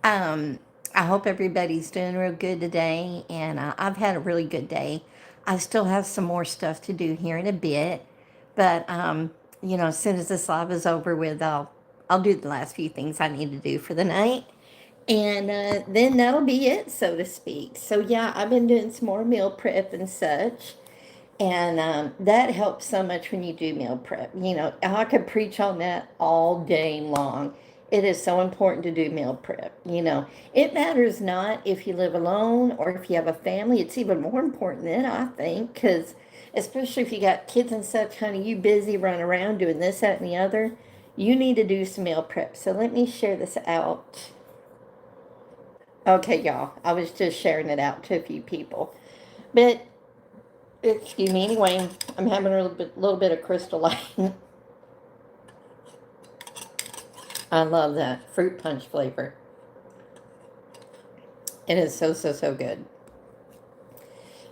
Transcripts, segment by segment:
Um, I hope everybody's doing real good today, and I've had a really good day. I still have some more stuff to do here in a bit, but as soon as this live is over with, I'll do the last few things I need to do for the night, and then that'll be it, so to speak. So yeah, I've been doing some more meal prep and such. And that helps so much when you do meal prep. I could preach on that all day long. It is so important to do meal prep. It matters not if you live alone or if you have a family. It's even more important then, I think, because especially if you got kids and such, honey, you busy running around doing this, that, and the other. You need to do some meal prep. So let me share this out. Okay, y'all. I was just sharing it out to a few people. But excuse me. Anyway, I'm having a little bit of crystal light. I love that fruit punch flavor. It is so so so good.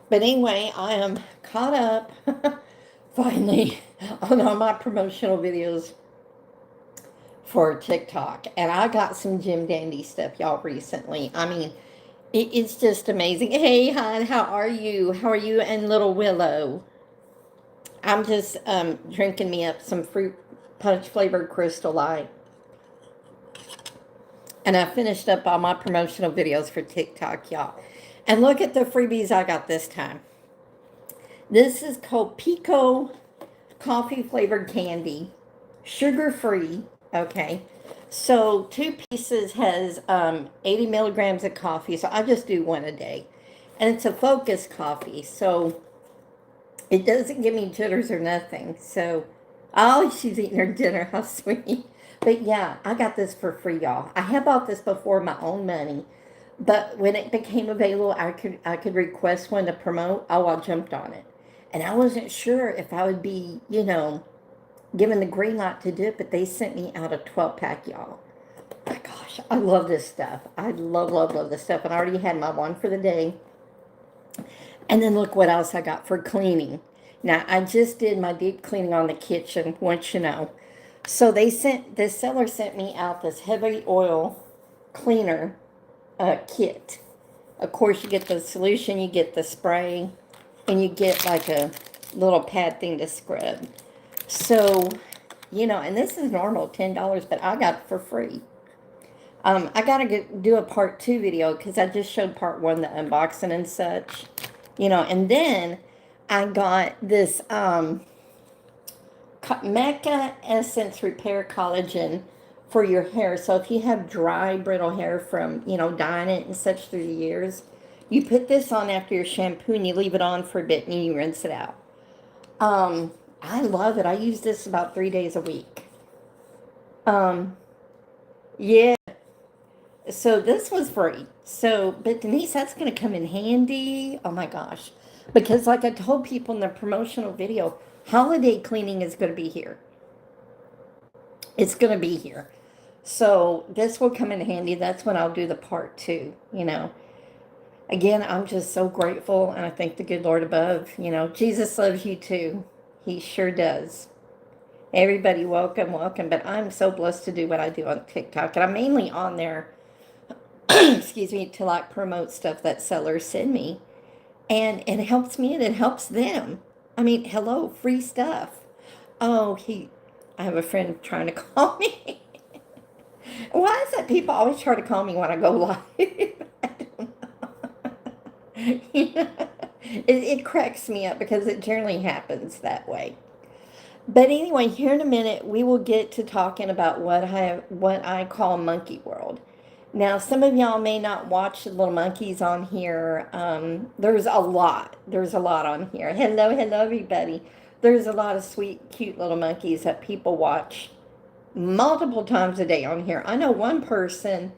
But anyway, I am caught up finally on all my promotional videos for TikTok, and I got some Jim Dandy stuff, y'all, recently. I mean, it's just amazing. Hey, hon, how are you? How are you and little Willow? I'm just drinking me up some fruit punch flavored crystal light. And I finished up all my promotional videos for TikTok, y'all. And look at the freebies I got this time. This is called Pico coffee flavored candy, sugar free. Okay. So 2 pieces has 80 milligrams of coffee. So I just do one a day. And it's a focus coffee. So it doesn't give me jitters or nothing. So, oh, she's eating her dinner. How sweet. But yeah, I got this for free, y'all. I had bought this before my own money, but when it became available, I could request one to promote. Oh, I jumped on it, and I wasn't sure if I would be, given the green light to do it. But they sent me out a 12 pack, y'all. My gosh, I love this stuff. I love, love, love this stuff. And I already had my one for the day. And then look what else I got for cleaning. Now, I just did my deep cleaning on the kitchen, once you know. So this seller sent me out this heavy oil cleaner kit. Of course, you get the solution, you get the spray, and you get like a little pad thing to scrub. So, and this is normal, $10, but I got it for free. I gotta do a part 2 video because I just showed part 1, the unboxing and such. And then I got this Mecca Essence Repair Collagen for your hair. So if you have dry, brittle hair from, dyeing it and such through the years, you put this on after your shampoo and you leave it on for a bit and you rinse it out. I love it. I use this about 3 days a week. Yeah. So this was free. So, but Denise, that's going to come in handy. Oh my gosh. Because like I told people in the promotional video, holiday cleaning is going to be here. It's going to be here. So this will come in handy. That's when I'll do the part 2. Again, I'm just so grateful, and I thank the good Lord above. Jesus loves you too. He sure does. Everybody, welcome, welcome. But I'm so blessed to do what I do on TikTok. And I'm mainly on there, excuse me, to like promote stuff that sellers send me. And it helps me and it helps them. I mean, hello, free stuff. Oh, I have a friend trying to call me. Why is it people always try to call me when I go live? I don't know. It cracks me up because it generally happens that way. But anyway, here in a minute, we will get to talking about what I call monkey world. Now, some of y'all may not watch the little monkeys on here. There's a lot. There's a lot on here. Hello, hello, everybody. There's a lot of sweet, cute little monkeys that people watch multiple times a day on here. I know one person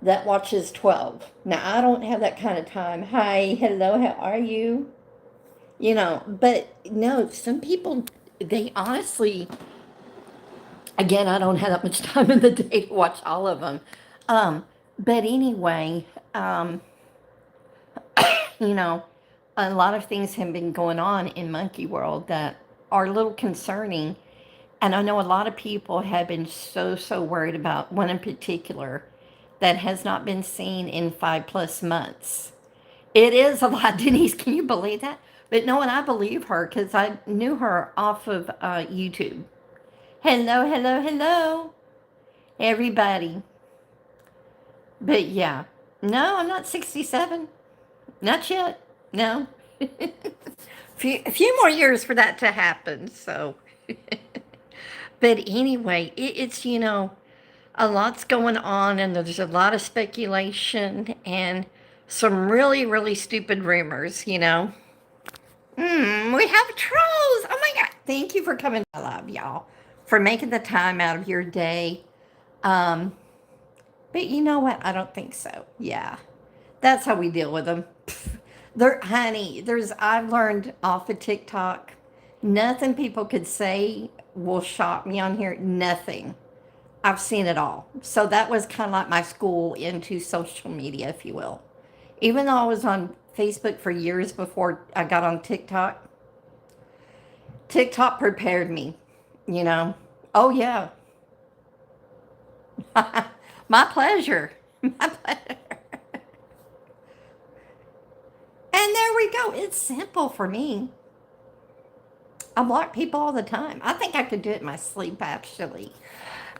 that watches 12. Now, I don't have that kind of time. Hi, hello, how are you? But no, some people, they honestly, again, I don't have that much time in the day to watch all of them. But anyway, you know, a lot of things have been going on in monkey world that are a little concerning. And I know a lot of people have been so, so worried about one in particular. that has not been seen in 5+ months. It is a lot, Denise. Can you believe that? But no, and I believe her because I knew her off of YouTube. Hello, hello, hello, everybody. But yeah, no, I'm not 67. Not yet. No. A few more years for that to happen. So, but anyway, it's, a lot's going on, and there's a lot of speculation and some really, really stupid rumors. We have trolls. Oh my God. Thank you for coming. I love y'all for making the time out of your day. Um, but you know what? I don't think so. Yeah. That's how we deal with them. Honey, I've learned off of TikTok, nothing people could say will shock me on here. Nothing. I've seen it all. So that was kind of like my school into social media, if you will. Even though I was on Facebook for years before I got on TikTok, TikTok prepared me, you know. Oh, yeah. My pleasure. My pleasure. And there we go. It's simple for me. I block people all the time. I think I could do it in my sleep, actually.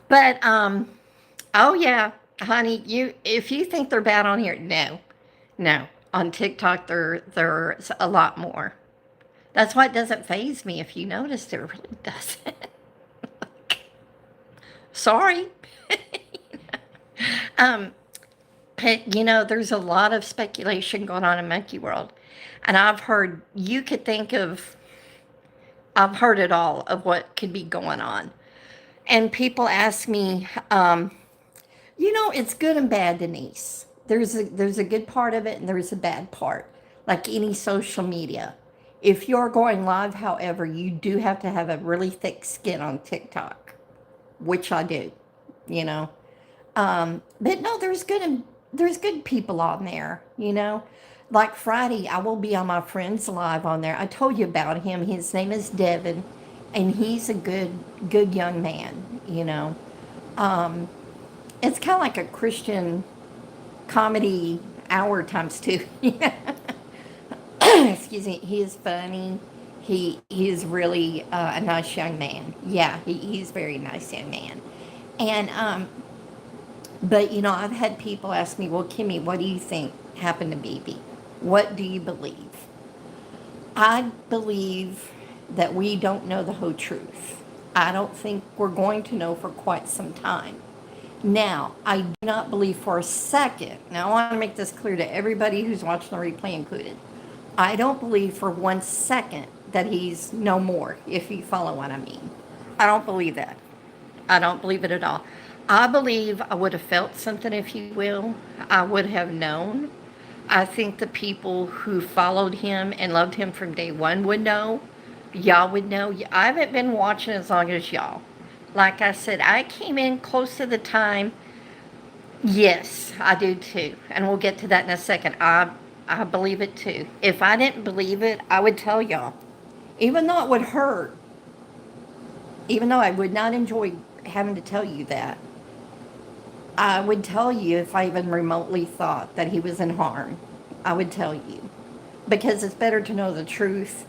But, oh yeah, honey, if you think they're bad on here, no. No. On TikTok, there's a lot more. That's why it doesn't faze me. If you noticed, it really doesn't. Sorry. um, but, there's a lot of speculation going on in Monkey World. And I've heard it all of what could be going on. And people ask me, it's good and bad, Denise. There's a good part of it and there's a bad part, like any social media. If you're going live, however, you do have to have a really thick skin on TikTok, which I do, you know. But no, there's good people on there. Like Friday, I will be on my friend's live on there. I told you about him. His name is Devin, and he's a good young man. It's kind of like a Christian comedy hour times two. Excuse me. He is funny. He is really a nice young man. Yeah, he's a very nice young man. And but I've had people ask me, well, Kimmy, what do you think happened to BB? What do you believe? I believe that we don't know the whole truth. I don't think we're going to know for quite some time. Now, I do not believe for a second, now I want to make this clear to everybody who's watching the replay included. I don't believe for 1 second that he's no more, if you follow what I mean. I don't believe that. I don't believe it at all. I believe I would have felt something, if you will. I would have known. I think the people who followed him and loved him from day one would know. Y'all would know. I haven't been watching as long as y'all. Like I said, I came in close to the time. Yes, I do too. And we'll get to that in a second. I believe it too. If I didn't believe it, I would tell y'all. Even though it would hurt. Even though I would not enjoy having to tell you that. I would tell you if I even remotely thought that he was in harm. I would tell you. Because it's better to know the truth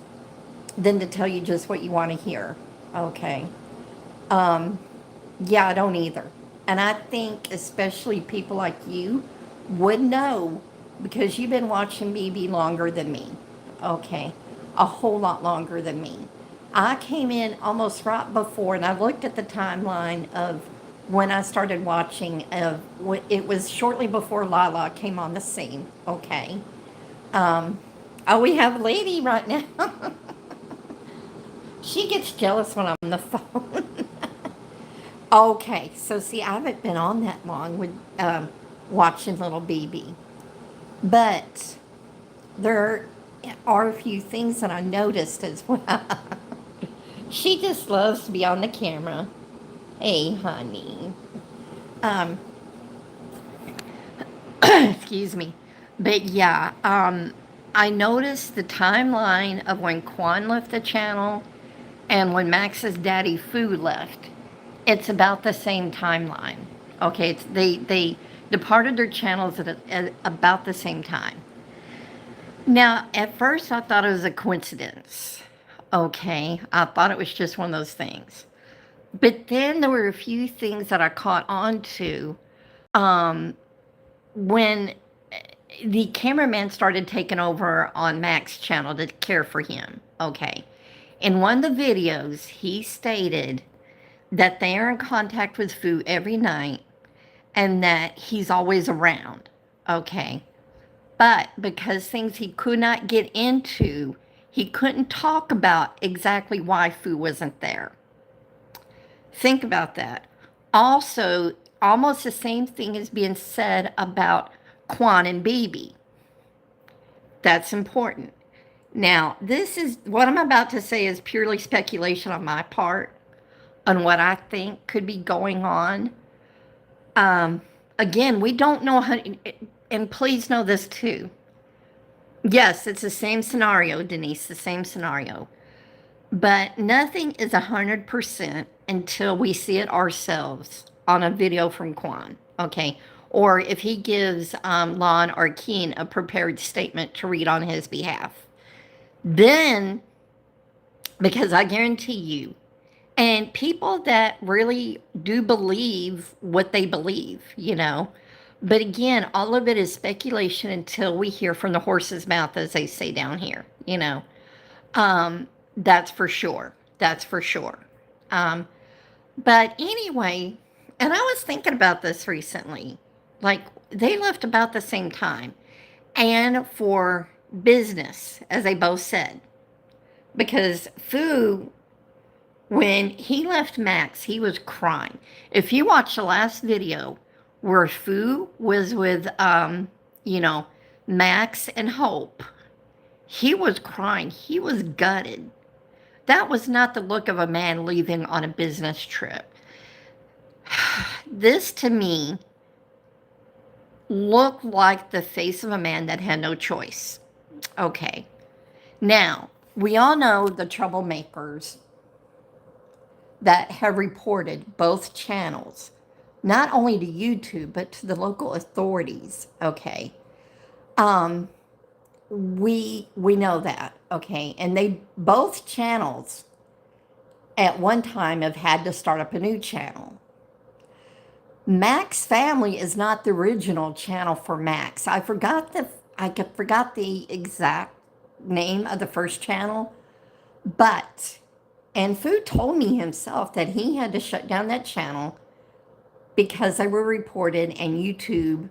than to tell you just what you want to hear. Okay. Yeah, I don't either. And I think especially people like you would know because you've been watching BB longer than me. Okay. A whole lot longer than me. I came in almost right before, and I looked at the timeline of when I started watching. It was shortly before Lala came on the scene. Okay. Oh, we have a lady right now. She gets jealous when I'm on the phone. Okay, so see, I haven't been on that long with watching little BB. But there are a few things that I noticed as well. She just loves to be on the camera. Hey, honey. Excuse me. But yeah, I noticed the timeline of when Quan left the channel and when Max's daddy Fu left. It's about the same timeline. Okay, departed their channels at about the same time. Now, at first, I thought it was a coincidence. Okay, I thought it was just one of those things. But then there were a few things that I caught on to when the cameraman started taking over on Mac's channel to care for him. Okay. In one of the videos, he stated that they are in contact with Fu every night and that he's always around. Okay. But because things he could not get into, he couldn't talk about exactly why Fu wasn't there. Think about that. Also, almost the same thing is being said about Quan and Bibi. That's important. Now, this is what I'm about to say is purely speculation on my part on what I think could be going on. Again, we don't know how, and please know this too. Yes, it's the same scenario, Denise, the same scenario. But nothing is 100% until we see it ourselves on a video from Quan, okay? Or if he gives Lon or Keen a prepared statement to read on his behalf. Then, because I guarantee you, and people that really do believe what they believe, you know. But again, all of it is speculation until we hear from the horse's mouth, as they say down here, you know. That's for sure. That's for sure. But anyway, and I was thinking about this recently. Like, they left about the same time. And for business, as they both said. Because Fu, when he left Max, he was crying. If you watch the last video where Fu was with, you know, Max and Hope, he was crying. He was gutted. That was not the look of a man leaving on a business trip. This, to me, looked like the face of a man that had no choice. Okay. Now, we all know the troublemakers that have reported both channels, not only to YouTube, but to the local authorities, okay? We know that, okay? And they, both channels at one time have had to start up a new channel. Max Family is not the original channel for Max. I forgot the exact name of the first channel, but, and Fu told me himself that he had to shut down that channel because they were reported and YouTube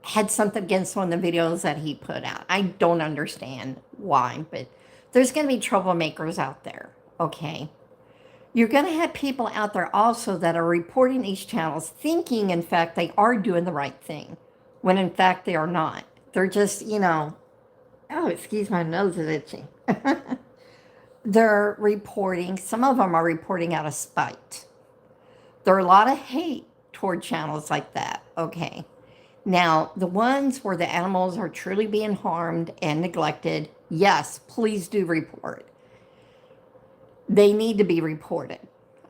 had something against one of the videos that he put out. I don't understand why, but there's going to be troublemakers out there, okay? You're going to have people out there also that are reporting these channels thinking, in fact, they are doing the right thing, when in fact they are not. They're just, you know, oh, excuse my nose is itching. They're reporting, some of them are reporting out of spite. There are a lot of hate toward channels like that, okay? Now, the ones where the animals are truly being harmed and neglected, yes, please do report. They need to be reported,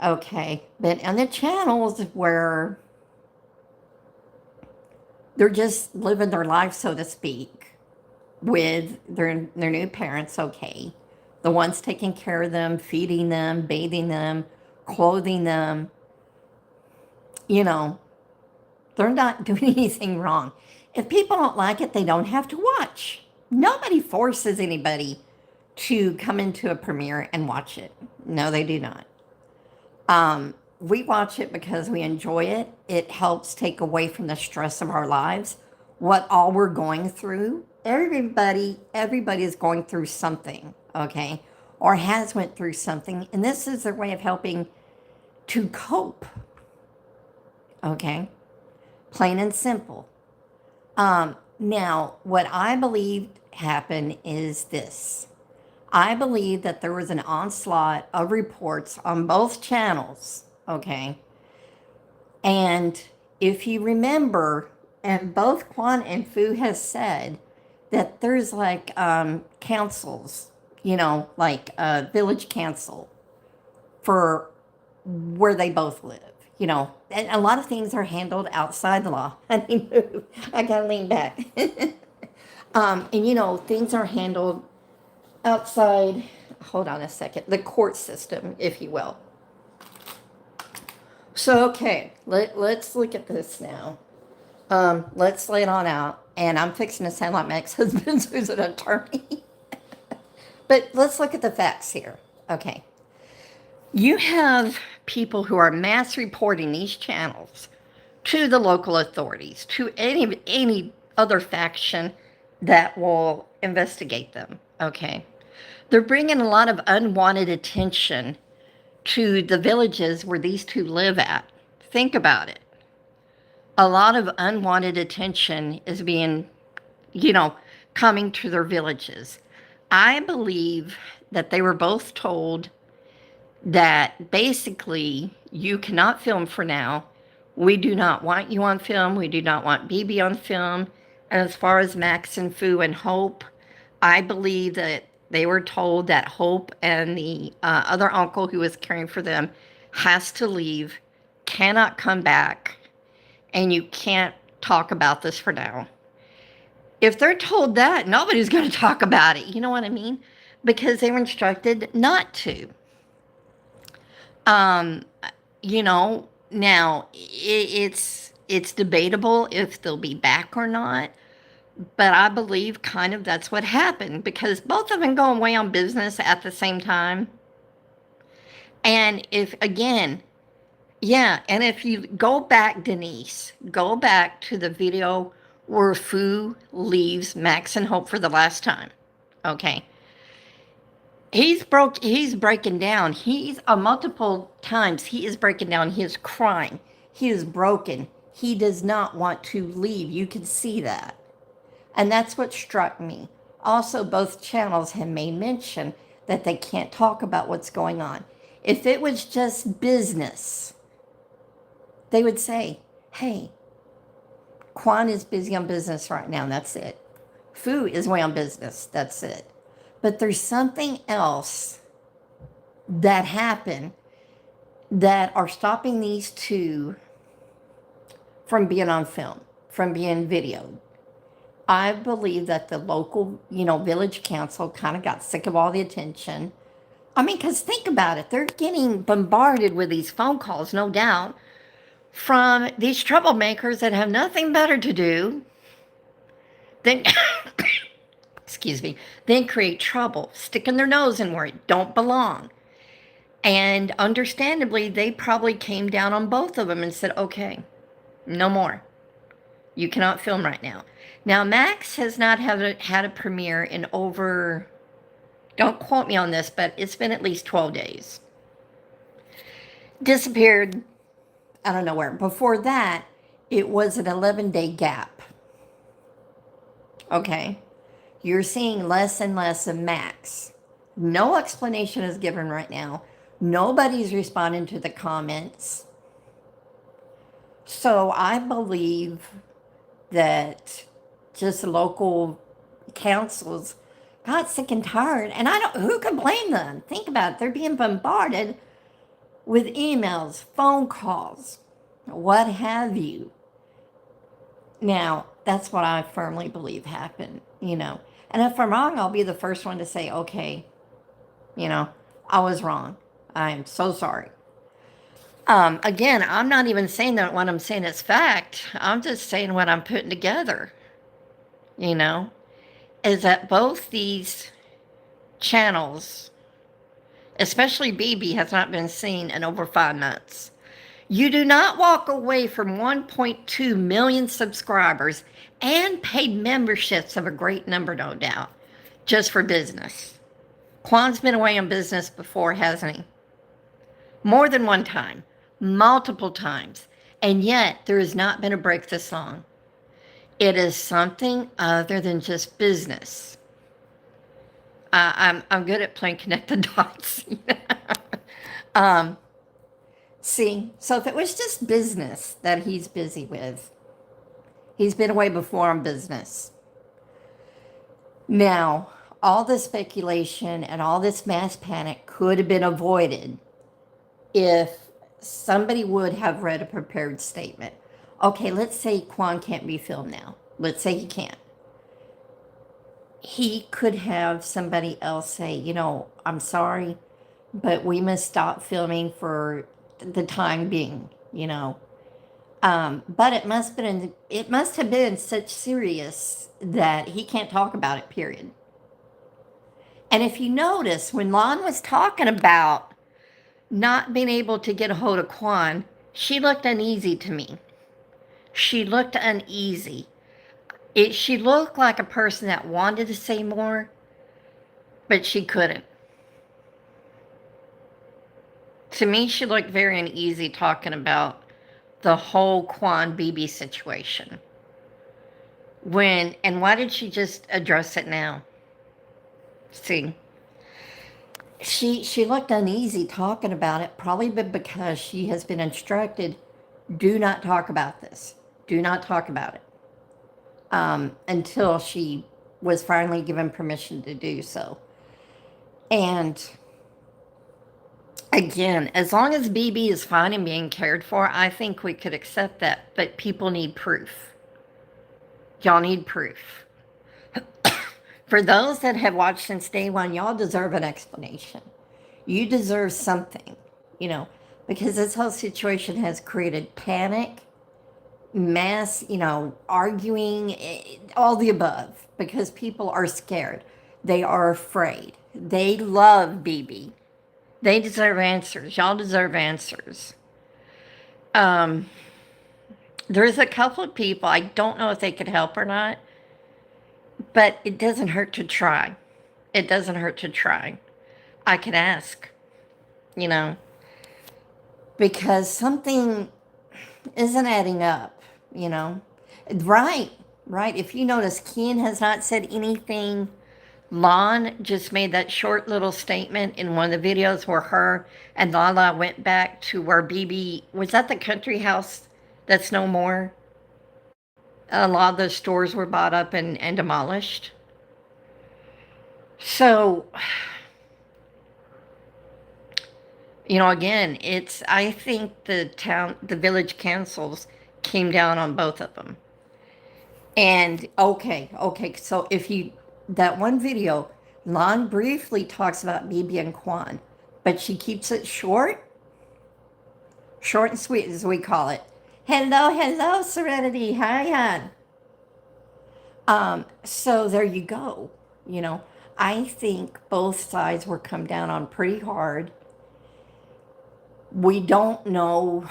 okay? But on the channels where they're just living their life, so to speak, with their new parents, okay? The ones taking care of them, feeding them, bathing them, clothing them, you know, they're not doing anything wrong. If people don't like it, they don't have to watch. Nobody forces anybody to come into a premiere and watch it. No, they do not. We watch it because we enjoy it. It helps take away from the stress of our lives, what all we're going through. Everybody is going through something, okay? Or has went through something, and this is their way of helping to cope, okay? Plain and simple. Now, what I believe happened is this. I believe that there was an onslaught of reports on both channels, okay? And if you remember, and both Quan and Fu has said that there's like councils, you know, like village council for where they both live, And a lot of things are handled outside the law. I mean, I gotta lean back. And things are handled outside, hold on a second, the court system, if you will. So, okay, let's look at this now. Let's lay it on out. And I'm fixing to sound like my ex-husband who's an attorney. But let's look at the facts here. Okay. You have people who are mass reporting these channels to the local authorities, to any other faction that will investigate them. Okay. They're bringing a lot of unwanted attention to the villages where these two live at. Think about it. A lot of unwanted attention is being, coming to their villages. I believe that they were both told that basically you cannot film for now. We do not want you on film. We do not want BB on film. And as far as Max and Fu and Hope, I believe that they were told that Hope and the other uncle who was caring for them has to leave, cannot come back, and you can't talk about this for now. If they're told that, nobody's going to talk about it. You know what I mean? Because they were instructed not to. Now it's debatable if they'll be back or not. But I believe kind of that's what happened because both of them go away on business at the same time. And if you go back, Denise, go back to the video where Fu leaves Max and Hope for the last time. Okay. He's breaking down. He's multiple times he is breaking down. He is crying. He is broken. He does not want to leave. You can see that. And that's what struck me. Also, both channels have made mention that they can't talk about what's going on. If it was just business, they would say, hey, Quan is busy on business right now, and that's it. Fu is away on business, that's it. But there's something else that happened that are stopping these two from being on film, from being videoed. I believe that the local, village council kind of got sick of all the attention. I mean, because think about it. They're getting bombarded with these phone calls, no doubt, from these troublemakers that have nothing better to do than, than create trouble, sticking their nose in where it don't belong. And understandably, they probably came down on both of them and said, okay, no more. You cannot film right now. Now, Max has not had a premiere in over, don't quote me on this, but it's been at least 12 days. Disappeared, I don't know where. Before that, it was an 11-day gap. Okay. You're seeing less and less of Max. No explanation is given right now. Nobody's responding to the comments. So I believe that just local councils got sick and tired. And who can blame them? Think about it. They're being bombarded with emails, phone calls, what have you. Now, that's what I firmly believe happened, And if I'm wrong, I'll be the first one to say, okay, I was wrong. I'm so sorry. Again, I'm not even saying that what I'm saying is fact. I'm just saying what I'm putting together, is that both these channels, especially BB, has not been seen in over 5 months. You do not walk away from 1.2 million subscribers and paid memberships of a great number, no doubt, just for business. Quan's been away on business before, hasn't he? More than one time. Multiple times, and yet there has not been a break this long. It is something other than just business. I'm good at playing connect the dots. See, so if it was just business that he's busy with, he's been away before on business. Now, all this speculation and all this mass panic could have been avoided if somebody would have read a prepared statement. Okay, let's say Quan can't be filmed now. Let's say he can't. He could have somebody else say, I'm sorry, but we must stop filming for the time being. But it must have been such serious that he can't talk about it, period. And if you notice, when Lon was talking about not being able to get a hold of Quan, she looked uneasy to me. She looked uneasy. She looked like a person that wanted to say more, but she couldn't. To me, she looked very uneasy talking about the whole Quan BB situation. And why did she just address it now? See, she looked uneasy talking about it, probably because she has been instructed, do not talk about this. Do not talk about it. Until she was finally given permission to do so. And again, as long as BB is fine and being cared for, I think we could accept that. But people need proof. Y'all need proof. For those that have watched since day one, y'all deserve an explanation. You deserve something, because this whole situation has created panic, mass, arguing, all the above, because people are scared. They are afraid. They love BB. They deserve answers. Y'all deserve answers. There's a couple of people, I don't know if they could help or not, but it doesn't hurt to try. It doesn't hurt to try. I could ask, because something isn't adding up, Right. If you notice, Ken has not said anything. Lon just made that short little statement in one of the videos where her and Lala went back to where BB, was that the country house that's no more? A lot of the stores were bought up and demolished. So, again, I think the village councils came down on both of them. And okay, so that one video, Lon briefly talks about BB and Quan, but she keeps it short and sweet as we call it. Hello, Serenity, hi, hon. So there you go, I think both sides were come down on pretty hard. We don't know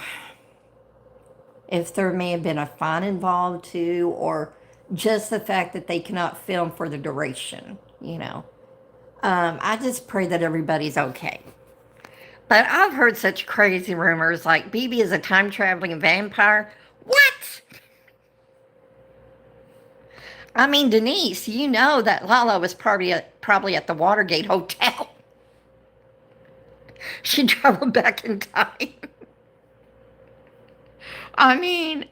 if there may have been a fine involved too, or just the fact that they cannot film for the duration, I just pray that everybody's okay. But I've heard such crazy rumors like BB is a time-traveling vampire. What? I mean, Denise, you know that Lala was probably at the Watergate Hotel. She traveled back in time. I mean,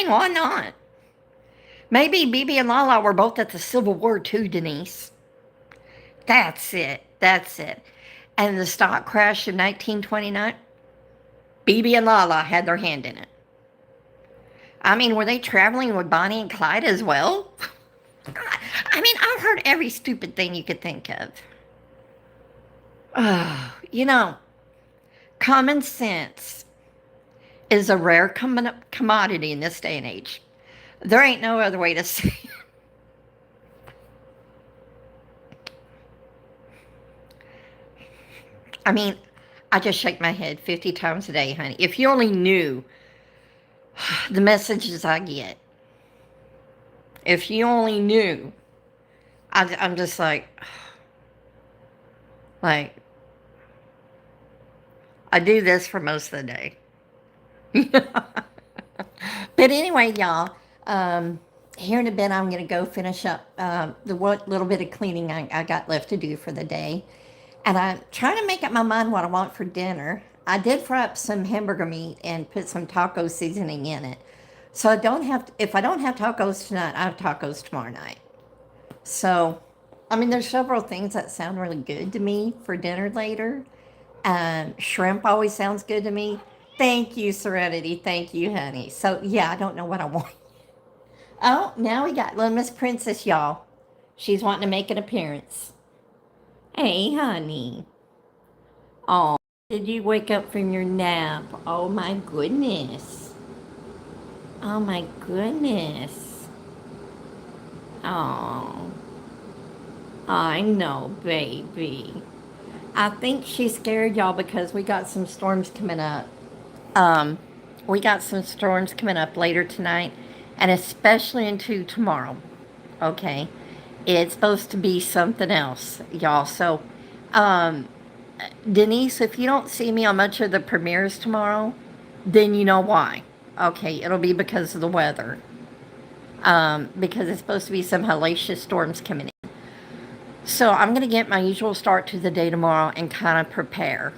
why not? Maybe BB and Lala were both at the Civil War too, Denise. That's it. And the stock crash in 1929, BB and Lala had their hand in it. I mean, were they traveling with Bonnie and Clyde as well? I've heard every stupid thing you could think of. Common sense is a rare commodity in this day and age. There ain't no other way to say it. I just shake my head 50 times a day, honey. If you only knew the messages I get. If you only knew. I'm just like, I do this for most of the day. But anyway, y'all, here in a bit, I'm going to go finish up the little bit of cleaning I got left to do for the day. And I'm trying to make up my mind what I want for dinner. I did fry up some hamburger meat and put some taco seasoning in it. So if I don't have tacos tonight, I have tacos tomorrow night. So I mean, there's several things that sound really good to me for dinner later. Shrimp always sounds good to me. Thank you, Serenity. Thank you, honey. So, yeah, I don't know what I want. Oh, now we got little Miss Princess, y'all. She's wanting to make an appearance. Hey, honey. Oh, did you wake up from your nap? Oh, my goodness. Oh, my goodness. Oh, I know, baby. I think she's scared, y'all, because we got some storms coming up. Um, we got some storms coming up later tonight, and especially into tomorrow. Okay, it's supposed to be something else, y'all. So, um, Denise, if you don't see me on much of the premieres tomorrow, then you know why. Okay, it'll be because of the weather. Because it's supposed to be some hellacious storms coming in. So I'm going to get my usual start to the day tomorrow and kind of prepare.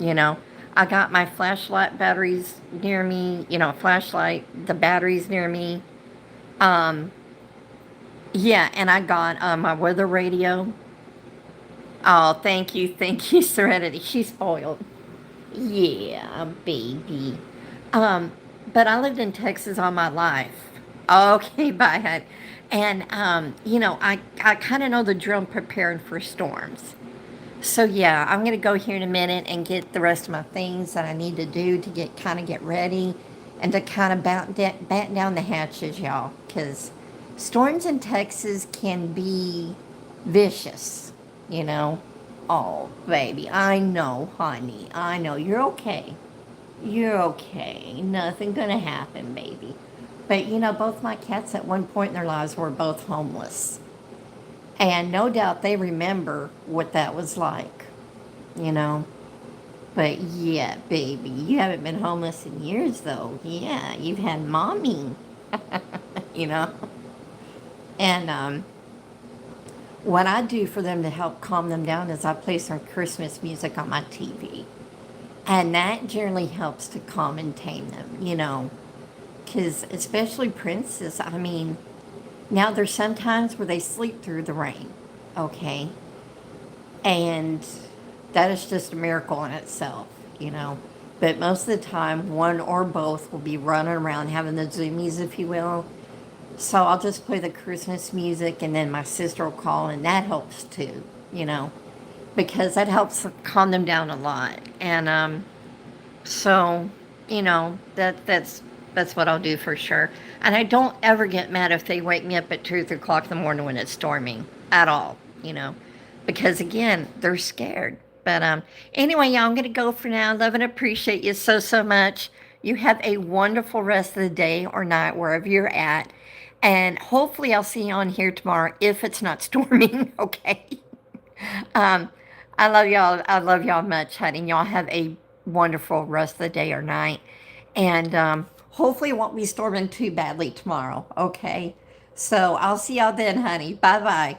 You know, I got my flashlight batteries near me, flashlight, the batteries near me. Um, yeah, and I got my weather radio. Oh, thank you, Serenity. She's spoiled. Yeah, baby. Um, but I lived in Texas all my life. Okay, bye, hon. And, I kind of know the drill preparing for storms. So yeah, I'm gonna go here in a minute and get the rest of my things that I need to do to get ready, and to kind of batten down the hatches, y'all, because storms in Texas can be vicious, you know. Oh, baby, I know, honey, I know you're okay. You're okay. Nothing gonna happen, baby. But both my cats at one point in their lives were both homeless. And no doubt they remember what that was like, you know. But yeah, baby, you haven't been homeless in years, though. Yeah, you've had mommy, you know. And what I do for them to help calm them down is I play some Christmas music on my TV. And that generally helps to calm and tame them, Because especially Princess, I mean, now there's some times where they sleep through the rain, okay? And that is just a miracle in itself. But most of the time, one or both will be running around having the zoomies, if you will. So I'll just play the Christmas music, and then my sister will call, and that helps too, because that helps calm them down a lot. And so, that's what I'll do for sure. And I don't ever get mad if they wake me up at 2 or 3 o'clock in the morning when it's storming at all, because again, they're scared. But anyway, y'all, I'm gonna go for now. Love and appreciate you so much. You have a wonderful rest of the day or night wherever you're at. And hopefully I'll see you on here tomorrow if it's not storming, okay? Um, I love y'all. I love y'all much, honey. Y'all have a wonderful rest of the day or night. And hopefully it won't be storming too badly tomorrow, okay? So I'll see y'all then, honey. Bye-bye.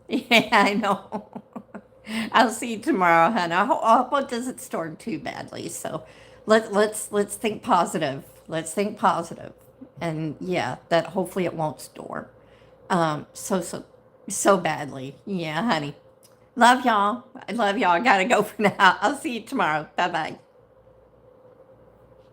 Yeah, I know. I'll see you tomorrow, honey. I hope it doesn't storm too badly. So let's think positive. Let's think positive. And yeah, that hopefully it won't storm. So badly. Yeah, honey. Love y'all. I love y'all. I gotta go for now. I'll see you tomorrow. Bye bye.